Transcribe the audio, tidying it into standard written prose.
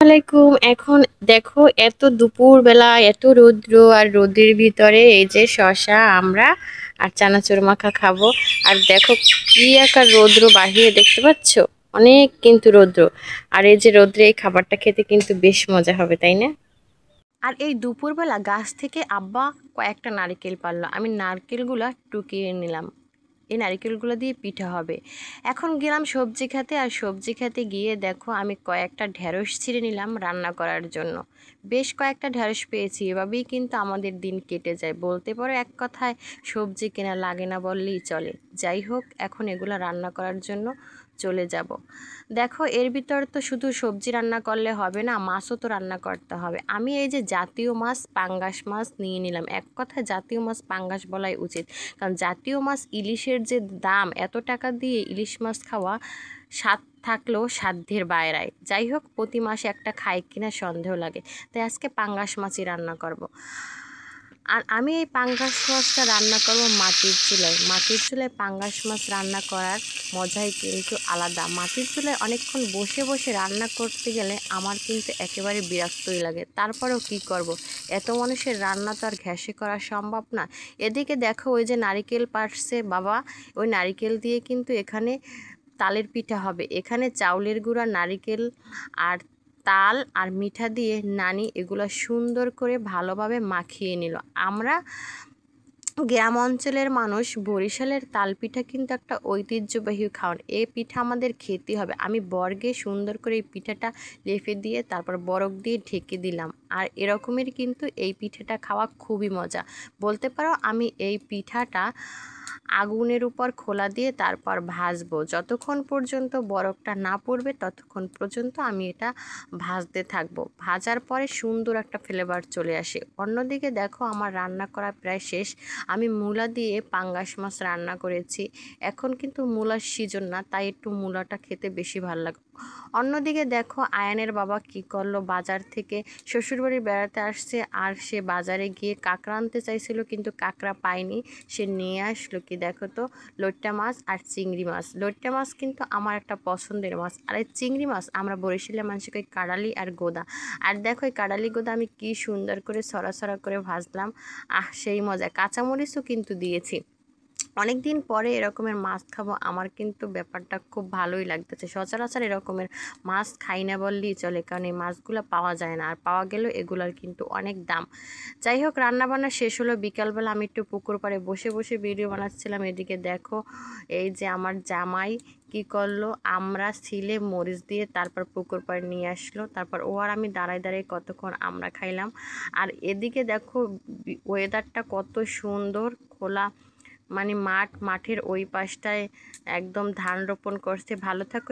আলাইকুম। এখন দেখো, এত দুপুর বেলা এত রৌদ্র, আর রোদের ভিতরে এই যে শসা আমরা আর চানাচুর মাখা খাবো। আর দেখো কি একটা রৌদ্র বাহিরে, দেখতে পাচ্ছ? অনেক কিন্তু রৌদ্র। আর এই যে রৌদ্রে এই খাবারটা খেতে কিন্তু বেশ মজা হবে, তাই না? আর এই দুপুরবেলা গাছ থেকে আব্বা কয়েকটা নারকেল পারলো, আমি নারকেলগুলা টুকিয়ে নিলাম। এই নারকেলগুলো দিয়ে পিঠা হবে। এখন গেলাম সবজি খেতে, আর সবজি খেতে গিয়ে দেখো আমি কয়েকটা ঢেঁড়স ছিঁড়ে নিলাম রান্না করার জন্য। বেশ কয়েকটা ঢেঁড়স পেয়েছি, এভাবেই কিন্তু আমাদের দিন কেটে যায়, বলতে পারো এক কথায় সবজি কেনা লাগে না বললেই চলে। যাই হোক, এখন এগুলো রান্না করার জন্য চলে যাব। দেখো এর ভিতর তো শুধু সবজি রান্না করলে হবে না, মাছও তো রান্না করতে হবে। আমি এই যে জাতীয় মাছ পাঙ্গাস মাছ নিয়ে নিলাম, এক কথায় জাতীয় মাছ পাঙ্গাস বলাই উচিত, কারণ জাতীয় মাছ ইলিশের যে দাম, এত টাকা দিয়ে ইলিশ মাছ খাওয়া স্বাদ থাকলেও সাধ্যের বাইরায়। যাই হোক, প্রতি মাসে একটা খাই কিনা সন্দেহ লাগে, তাই আজকে পাঙ্গাস মাছই রান্না করব। আর আমি এই পাঙ্গাস মাছটা রান্না করব মাটির চুলায়। মাটির চুলায় পাঙ্গাস মাছ রান্না করার মজাই কিন্তু আলাদা। মাটির চুলায় অনেকক্ষণ বসে বসে রান্না করতে গেলে আমার কিন্তু একেবারে বিরক্তই লাগে, তারপরেও কি করব, এত মানুষের রান্না তো আর ঘ্যাসে করা সম্ভব না। এদিকে দেখো ওই যে নারিকেল পাড়ছে বাবা, ওই নারিকেল দিয়ে কিন্তু এখানে তালের পিঠা হবে। এখানে চাউলের গুঁড়া, নারিকেল আর তাল আর মিঠা দিয়ে নানি এগুলো সুন্দর করে ভালোভাবে মাখিয়ে নিল। আমরা গ্রাম অঞ্চলের মানুষ, বরিশালের তাল পিঠা কিন্তু একটা ঐতিহ্যবাহী খাওয়ান। এই পিঠা আমাদের খেতে হবে। আমি বর্গে সুন্দর করে এই পিঠাটা লেফে দিয়ে তারপর বরফ দিয়ে ঢেকে দিলাম। আর এরকমের কিন্তু এই পিঠাটা খাওয়া খুবই মজা। বলতে পারো আমি এই পিঠাটা আগুনের উপর খোলা দিয়ে তারপর ভাজবো, যতক্ষণ পর্যন্ত বরফটা না পড়বে ততক্ষণ পর্যন্ত আমি এটা ভাজতে থাকবো। ভাজার পরে সুন্দর একটা ফ্লেভার চলে আসে। অন্যদিকে দেখো আমার রান্না করা প্রায় শেষ। আমি মূলা দিয়ে পাঙ্গাস মাছ রান্না করেছি। এখন কিন্তু মূলার সিজন না, তাই একটু মূলাটা খেতে বেশি ভালো লাগে। অন্যদিকে দেখো আয়ানের বাবা কি করলো, বাজার থেকে শ্বশুরবাড়ি বেড়াতে আসছে, আর সে বাজারে গিয়ে কাঁকড়া আনতে চাইছিল কিন্তু কাঁকড়া পায়নি। সে নিয়ে আসলো কি দেখো তো, লইট্টা মাছ আর চিংড়ি মাছ। লইট্টা মাছ কিন্তু আমার একটা পছন্দের মাছ, আর এই চিংড়ি মাছ আমরা বরিশালের মানুষকে কাড়ালি আর গোদা। আর দেখো এই কাড়ালি গোদা আমি কি সুন্দর করে সরা সরা করে ভাজলাম। সেই মজা, কাঁচামরিচও কিন্তু দিয়েছি। অনেক দিন পরে এরকমের মাছ খাবো, আমার কিন্তু ব্যাপারটা খুব ভালোই লাগতেছে। সচরাচর এরকমের মাছ খাই না বললেই চলে, কারণ এই মাছগুলো পাওয়া যায় না, আর পাওয়া গেলেও এগুলার কিন্তু অনেক দাম। যাই হোক, রান্নাবান্না শেষ হলো। বিকালবেলা আমি একটু পুকুর পাড়ে বসে বসে ভিডিও বানাচ্ছিলাম। এদিকে দেখো এই যে আমার জামাই কি করলো, আমরা ছিলে মরিচ দিয়ে তারপর পুকুর পাড়ে নিয়ে আসলো, তারপর ও আর আমি দাঁড়ায় দাঁড়ায় কতক্ষণ আমরা খাইলাম। আর এদিকে দেখো ওয়েদারটা কত সুন্দর, খোলা মানে মাঠের ওই পাশটায় একদম ধান রোপণ করছে। ভালো থাকো।